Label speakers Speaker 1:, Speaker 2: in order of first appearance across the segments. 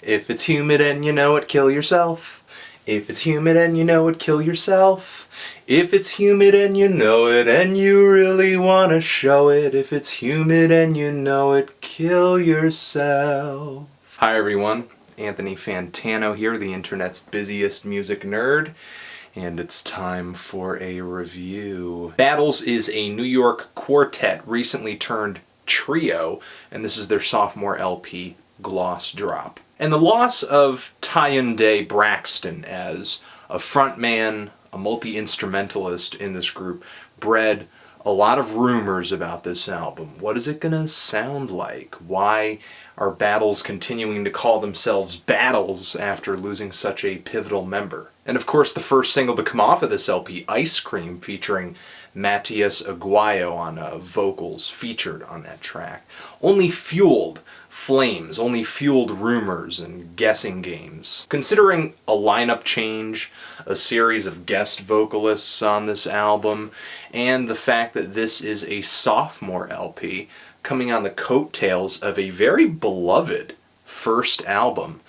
Speaker 1: If it's humid and you know it, kill yourself. If it's humid and you know it, kill yourself. If it's humid and you know it and you really want to show it. If it's humid and you know it, kill yourself. Hi everyone, Anthony Fantano here, the internet's busiest music nerd. And it's time for a review. Battles is a New York quartet, recently turned trio, and this is their sophomore LP, Gloss Drop. And the loss of Tyunde Braxton as a frontman, a multi-instrumentalist in this group, bred a lot of rumors about this album. What is it gonna sound like? Why are Battles continuing to call themselves Battles after losing such a pivotal member? And of course the first single to come off of this LP, Ice Cream, featuring Matias Aguayo on vocals, featured on that track, only fueled flames, only fueled rumors and guessing games. Considering a lineup change, a series of guest vocalists on this album, and the fact that this is a sophomore LP coming on the coattails of a very beloved first album,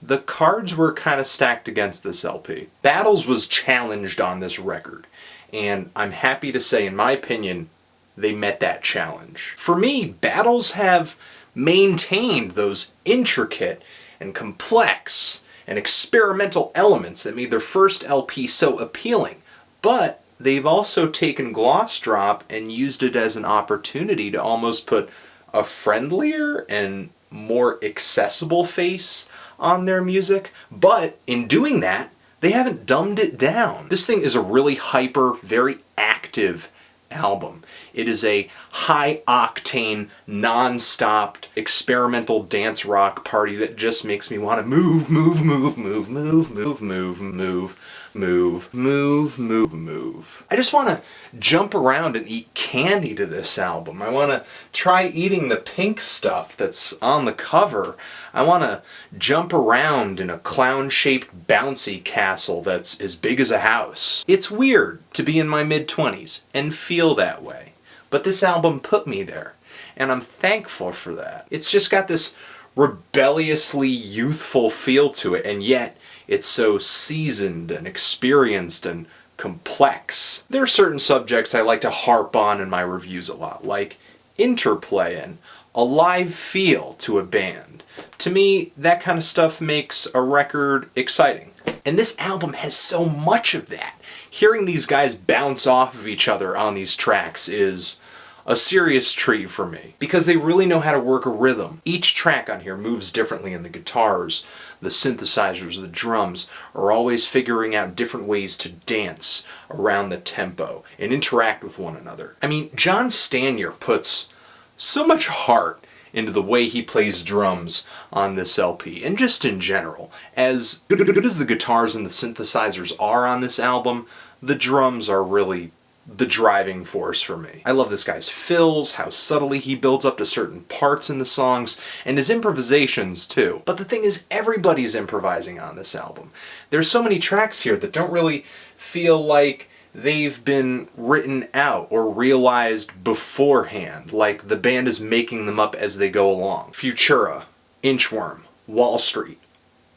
Speaker 1: the cards were kind of stacked against this LP. Battles was challenged on this record, and I'm happy to say, in my opinion, they met that challenge. For me, Battles have maintained those intricate and complex and experimental elements that made their first LP so appealing, but they've also taken Gloss Drop and used it as an opportunity to almost put a friendlier and more accessible face on their music, but in doing that, they haven't dumbed it down. This thing is a really hyper, very active album. It is a high-octane, non-stop, experimental dance rock party that just makes me want to move, move, move, move, move, move, move, move, move, move, move, move. I just want to jump around and eat candy to this album. I want to try eating the pink stuff that's on the cover. I want to jump around in a clown-shaped bouncy castle that's as big as a house. It's weird to be in my mid-20s and feel that way, but this album put me there, and I'm thankful for that. It's just got this rebelliously youthful feel to it, and yet it's so seasoned and experienced and complex. There are certain subjects I like to harp on in my reviews a lot, like interplay and a live feel to a band. To me, that kind of stuff makes a record exciting. And this album has so much of that. Hearing these guys bounce off of each other on these tracks is a serious treat for me, because they really know how to work a rhythm. Each track on here moves differently, and the guitars, the synthesizers, the drums are always figuring out different ways to dance around the tempo and interact with one another. I mean, John Stanier puts so much heart into the way he plays drums on this LP, and just in general. As good as the guitars and the synthesizers are on this album, the drums are really the driving force for me. I love this guy's fills, how subtly he builds up to certain parts in the songs, and his improvisations too. But the thing is, everybody's improvising on this album. There's so many tracks here that don't really feel like they've been written out or realized beforehand, like the band is making them up as they go along. FUTURA, INCHWORM, Wall Street.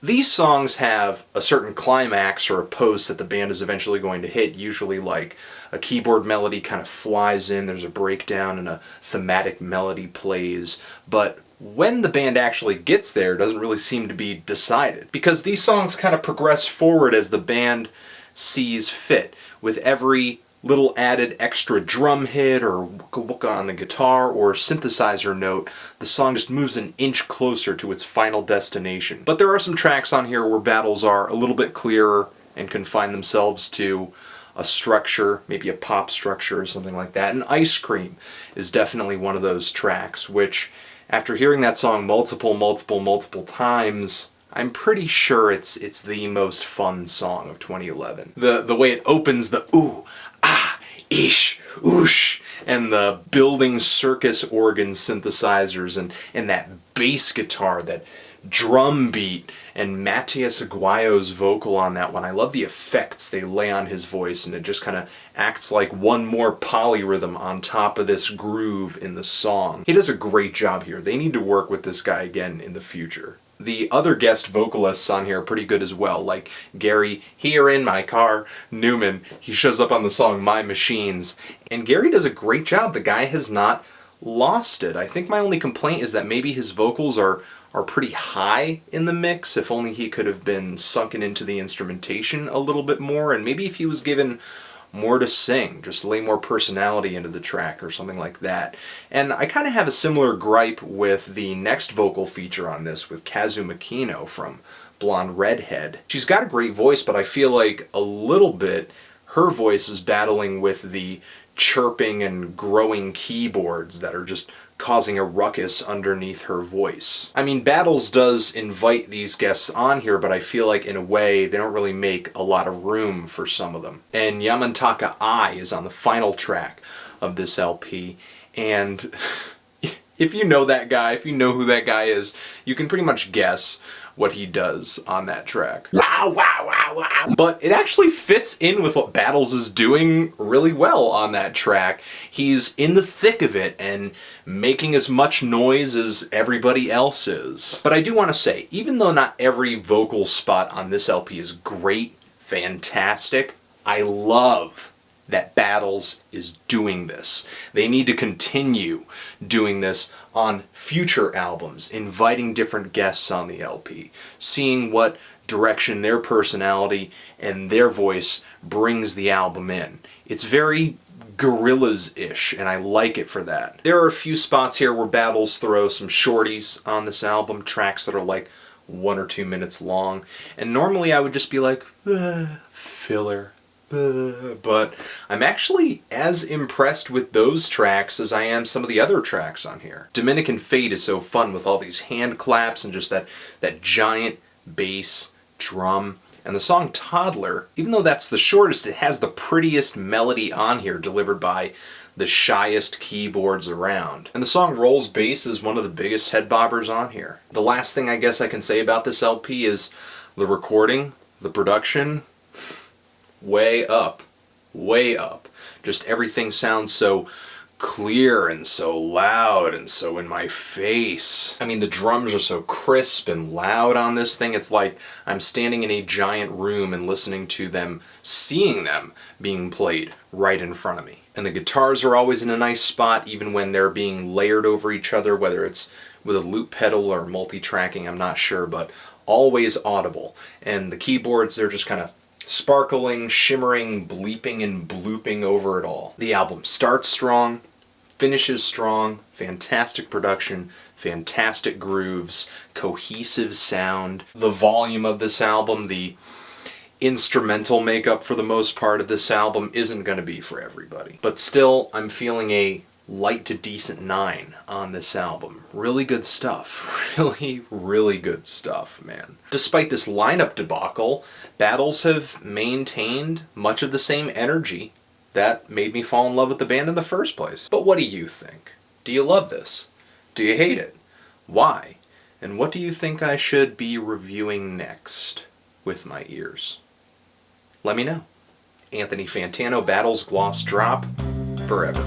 Speaker 1: These songs have a certain climax or a post that the band is eventually going to hit, usually like a keyboard melody kind of flies in, there's a breakdown and a thematic melody plays, but when the band actually gets there, it doesn't really seem to be decided, because these songs kind of progress forward as the band sees fit, with every little added extra drum hit or wooka on the guitar or synthesizer note, the song just moves an inch closer to its final destination. But there are some tracks on here where Battles are a little bit clearer and confine themselves to a structure, maybe a pop structure or something like that. And Ice Cream is definitely one of those tracks, which, after hearing that song multiple times, I'm pretty sure it's the most fun song of 2011. The way it opens, the ooh, ah, ish, oosh, and the building circus organ synthesizers and that bass guitar that drum beat and Matias Aguayo's vocal on that one. I love the effects they lay on his voice, and it just kind of acts like one more polyrhythm on top of this groove in the song. He does a great job here. They need to work with this guy again in the future. The other guest vocalists on here are pretty good as well, like Gary, Here in My Car, Newman. He shows up on the song My Machines, and Gary does a great job. The guy has not lost it. I think my only complaint is that maybe his vocals are pretty high in the mix. If only he could have been sunken into the instrumentation a little bit more, and maybe if he was given more to sing, just lay more personality into the track or something like that. And I kind of have a similar gripe with the next vocal feature on this, with Kazu Makino from Blonde Redhead. She's got a great voice, but I feel like a little bit her voice is battling with the chirping and growing keyboards that are just causing a ruckus underneath her voice. I mean, Battles does invite these guests on here, but I feel like in a way they don't really make a lot of room for some of them. And Yamantaka I is on the final track of this LP, and if you know that guy, if you know who that guy is, you can pretty much guess what he does on that track. Wow, wow, wow, wow. But it actually fits in with what Battles is doing really well on that track. He's in the thick of it and making as much noise as everybody else is. But I do want to say, even though not every vocal spot on this LP is great, fantastic, I love that Battles is doing this. They need to continue doing this on future albums, inviting different guests on the LP, seeing what direction their personality and their voice brings the album in. It's very Gorillaz-ish, and I like it for that. There are a few spots here where Battles throw some shorties on this album, tracks that are like 1 or 2 minutes long, and normally I would just be like, filler. But I'm actually as impressed with those tracks as I am some of the other tracks on here. Dominican Fate is so fun with all these hand claps and just that giant bass drum. And the song Toddler, even though that's the shortest, it has the prettiest melody on here delivered by the shyest keyboards around. And the song Rolls Bass is one of the biggest head bobbers on here. The last thing I guess I can say about this LP is the recording, the production, way up, way up. Just everything sounds so clear and so loud and so in my face. I mean, the drums are so crisp and loud on this thing. It's like I'm standing in a giant room and listening to them, seeing them being played right in front of me. And the guitars are always in a nice spot, even when they're being layered over each other, whether it's with a loop pedal or multi-tracking, I'm not sure, but always audible. And the keyboards, they're just kind of sparkling, shimmering, bleeping, and blooping over it all. The album starts strong, finishes strong, fantastic production, fantastic grooves, cohesive sound. The volume of this album, the instrumental makeup for the most part of this album isn't going to be for everybody. But still, I'm feeling a light to decent 9 on this album. Really good stuff. Really, really good stuff, man. Despite this lineup debacle, Battles have maintained much of the same energy that made me fall in love with the band in the first place. But what do you think? Do you love this? Do you hate it? Why? And what do you think I should be reviewing next with my ears? Let me know. Anthony Fantano, Battles, Gloss Drop, forever.